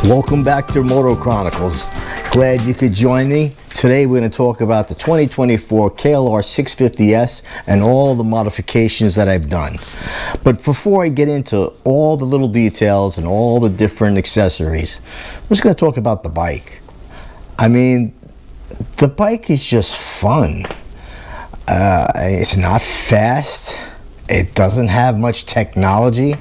Welcome back to Moto-Chronicles. Glad you could join me. Today we're going to talk about the 2024 KLR 650S and all the modifications that I've done. But before I get into all the little details and all the different accessories, I'm just going to talk about the bike. I mean, the bike is just fun. It's not fast. It doesn't have much technology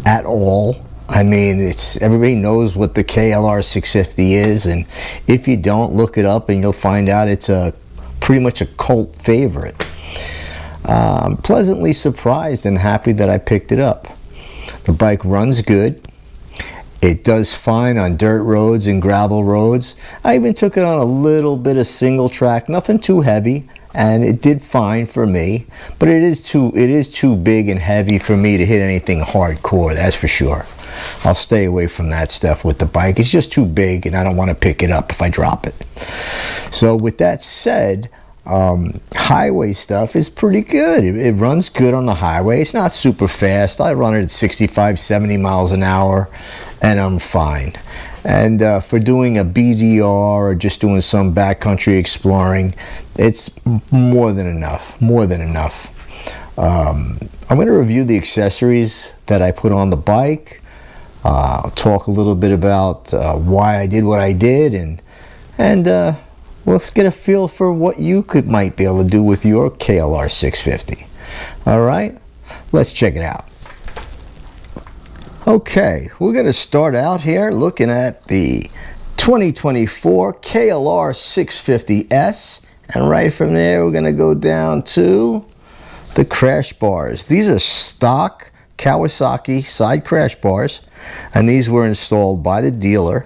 at all. I mean, everybody knows what the KLR 650 is, and if you don't, look it up and you'll find out it's pretty much a cult favorite. I'm pleasantly surprised and happy that I picked it up. The bike runs good. It does fine on dirt roads and gravel roads. I even took it on a little bit of single track, nothing too heavy, and it did fine for me. But it is too big and heavy for me to hit anything hardcore, that's for sure. I'll stay away from that stuff with the bike. It's just too big and I don't want to pick it up if I drop it. So with that said, highway stuff is pretty good. It runs good on the highway. It's not super fast. I run it at 65, 70 miles an hour and I'm fine. And for doing a BDR or just doing some backcountry exploring, it's more than enough, I'm going to review the accessories that I put on the bike. I'll talk a little bit about why I did what I did, and let's get a feel for what you might be able to do with your KLR 650. All right, let's check it out. Okay, we're going to start out here looking at the 2024 KLR 650S, and right from there we're going to go down to the crash bars. These are stock Kawasaki side crash bars, and these were installed by the dealer.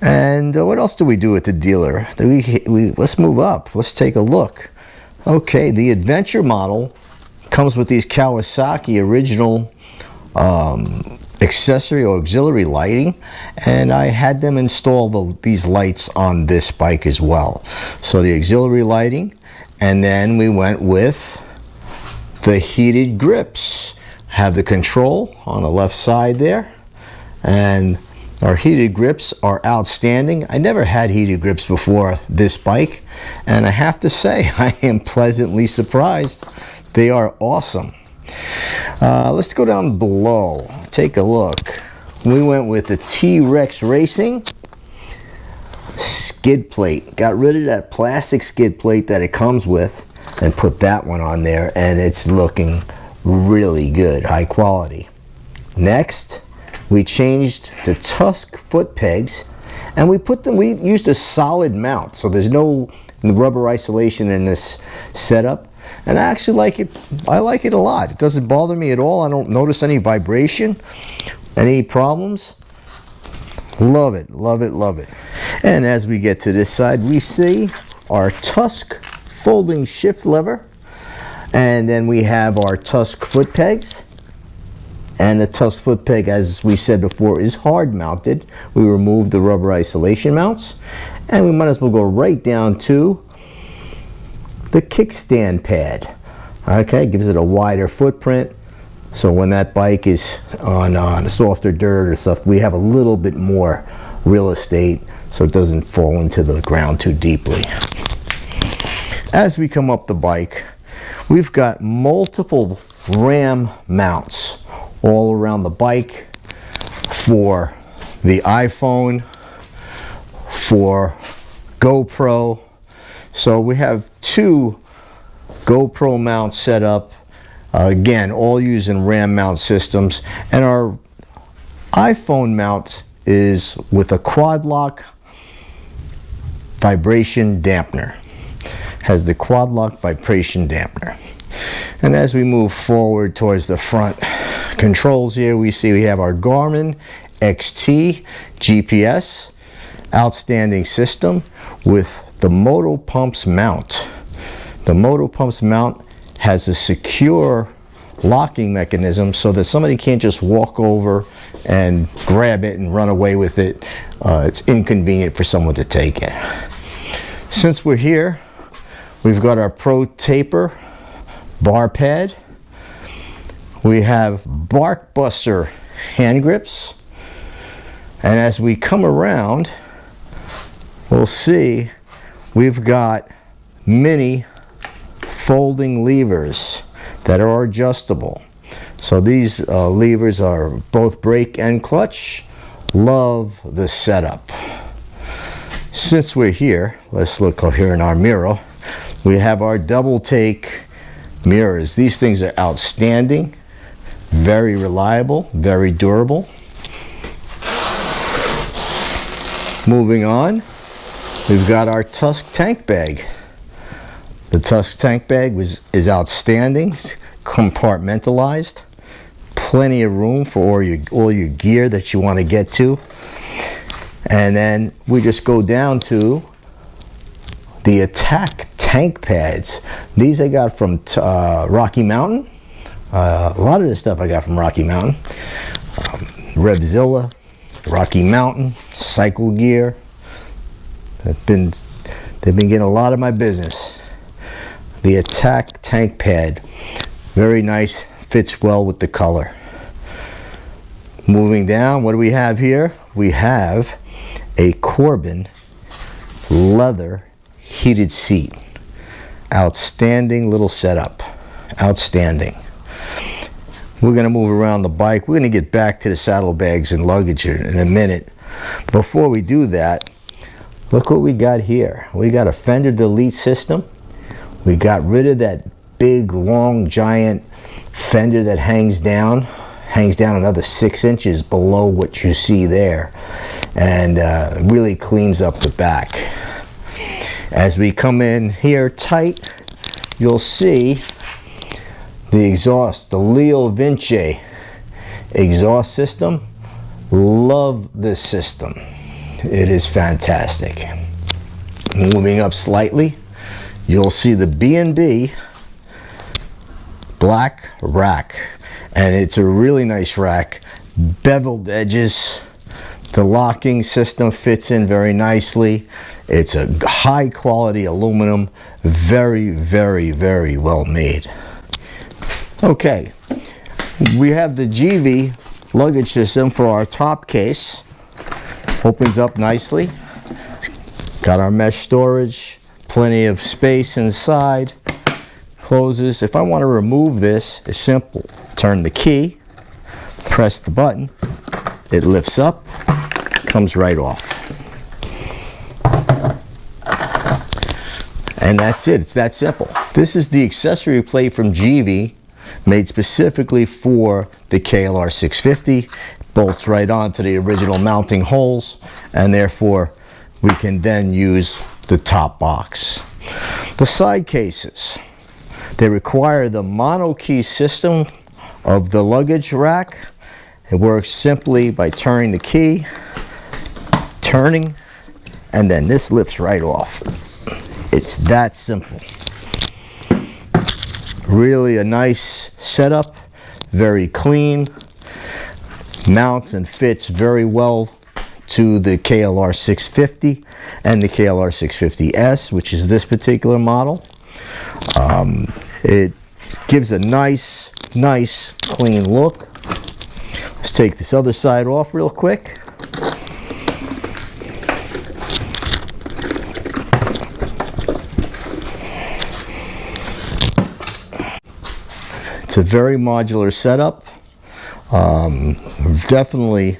And what else do we do at the dealer? Let's move up. Let's take a look. Okay, the Adventure model comes with these Kawasaki original accessory or auxiliary lighting, and I had them install these lights on this bike as well. So the auxiliary lighting, and then we went with the heated grips. Have the control on the left side there, and our heated grips are outstanding. I never had heated grips before this bike, and I have to say I am pleasantly surprised. They are awesome. Let's go down below, take a look. We went with the T-Rex Racing skid plate. Got rid of that plastic skid plate that it comes with and put that one on there, and it's looking really good, high quality. Next, we changed to Tusk foot pegs, and we used a solid mount, so there's no rubber isolation in this setup, and I actually like it. I like it a lot. It doesn't bother me at all. I don't notice any vibration, any problems. Love it, love it, love it. And as we get to this side, we see our Tusk folding shift lever. And then we have our Tusk foot pegs. And the Tusk foot peg, as we said before, is hard mounted. We removed the rubber isolation mounts. And we might as well go right down to the kickstand pad. Okay, gives it a wider footprint. So when that bike is on softer dirt or stuff, we have a little bit more real estate so it doesn't fall into the ground too deeply. As we come up the bike, we've got multiple RAM mounts all around the bike for the iPhone, for GoPro. So we have two GoPro mounts set up, again, all using RAM mount systems. And our iPhone mount is with a QuadLock vibration dampener. Has the QuadLock vibration dampener. And as we move forward towards the front controls here, we see we have our Garmin XT GPS, outstanding system with the MotoPumps mount. The MotoPumps mount has a secure locking mechanism so that somebody can't just walk over and grab it and run away with it. It's inconvenient for someone to take it. Since we're here, we've got our Pro Taper bar pad. We have Bark Buster hand grips. And as we come around, we'll see we've got mini folding levers that are adjustable. So these levers are both brake and clutch. Love the setup. Since we're here, let's look over here in our mirror. We have our double take mirrors. These things are outstanding, very reliable, very durable. Moving on, we've got our Tusk tank bag. The Tusk tank bag is outstanding. It's compartmentalized. Plenty of room for all your gear that you want to get to. And then we just go down to the Attack tank pads. These I got from Rocky Mountain. A lot of this stuff I got from Rocky Mountain. Revzilla, Rocky Mountain, Cycle Gear. They've been getting a lot of my business. The Attack tank pad, very nice, fits well with the color. Moving down, what do we have here? We have a Corbin leather heated seat. Outstanding little setup. Outstanding. We're going to move around the bike. We're going to get back to the saddlebags and luggage in a minute. Before we do that, look what we got here. We got a fender delete system. We got rid of that big, long, giant fender that hangs down another 6 inches below what you see there, and really cleans up the back. As we come in here tight, you'll see the exhaust, the Leo Vinci exhaust system. Love this system. It is fantastic. Moving up slightly, you'll see the B&B black rack, and it's a really nice rack. Beveled edges. The locking system fits in very nicely. It's a high quality aluminum, very, very, very well made. Okay, we have the GV luggage system for our top case. Opens up nicely. Got our mesh storage, plenty of space inside. Closes. If I want to remove this, it's simple. Turn the key, press the button, it lifts up, comes right off. And that's it. It's that simple. This is the accessory plate from GV, made specifically for the KLR 650. Bolts right onto the original mounting holes, and therefore we can then use the top box. The side cases, they require the mono key system of the luggage rack. It works simply by turning the key, and then this lifts right off. It's that simple. Really a nice setup, very clean, mounts and fits very well to the KLR 650 and the KLR 650S, which is this particular model. It gives a nice clean look. Let's take this other side off real quick. It's a very modular setup. Definitely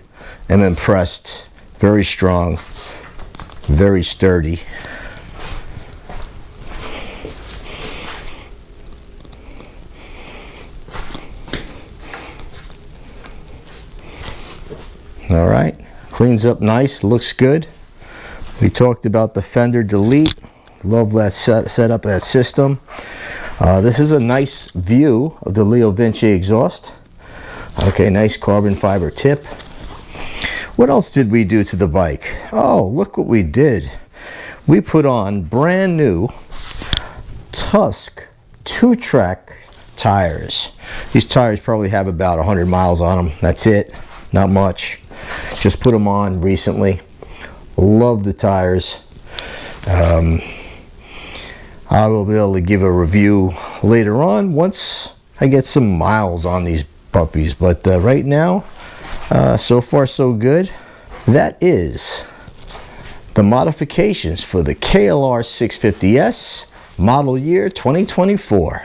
am impressed. Very strong, very sturdy. All right, cleans up nice, looks good. We talked about the fender delete. Love that setup, that system. This is a nice view of the Leo Vinci exhaust. Okay, nice carbon fiber tip. What else did we do to the bike? Oh, look what we did. We put on brand new Tusk 2-track tires. These tires probably have about 100 miles on them. That's it, not much. Just put them on recently. Love the tires. I will be able to give a review later on once I get some miles on these puppies, but right now so far so good. that is the modifications for the KLR 650S model year 2024.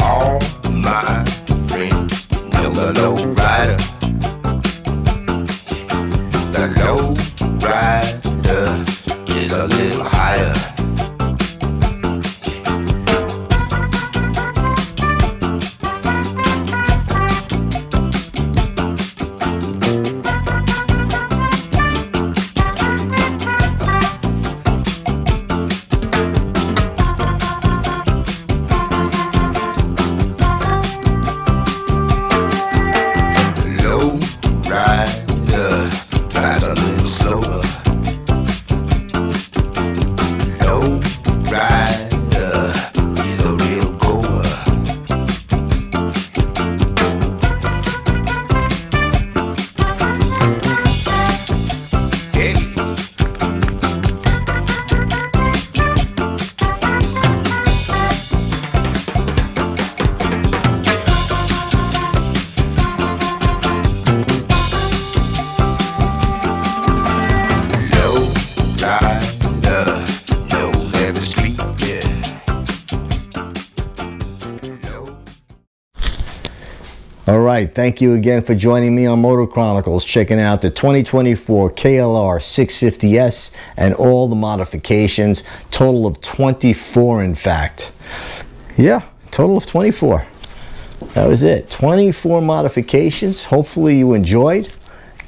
All my friends know the low rider. The low rider is a little higher. Low rider drives a little slower. Low rider is a real goer. Hey. Low rider knows every street, yeah. Low. All right, thank you again for joining me on Moto-Chronicles, checking out the 2024 KLR 650S and all the modifications. Total of 24, in fact. Yeah, total of 24. That was it. 24 modifications. Hopefully you enjoyed.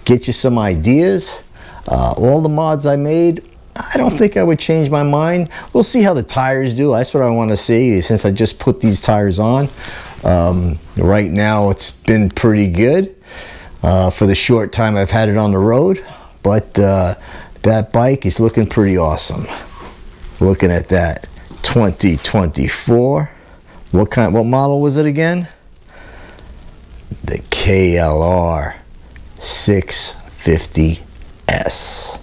Get you some ideas. All the mods I made, I don't think I would change my mind. We'll see how the tires do. That's what I want to see, since I just put these tires on. Right now it's been pretty good for the short time I've had it on the road, but that bike is looking pretty awesome. Looking at that 2024, what model was it again? The KLR 650S.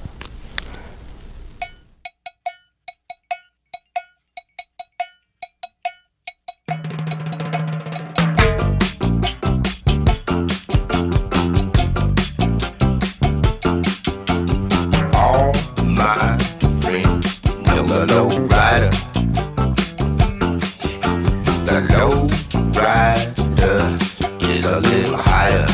All my friends know the low rider. The low rider is a little higher.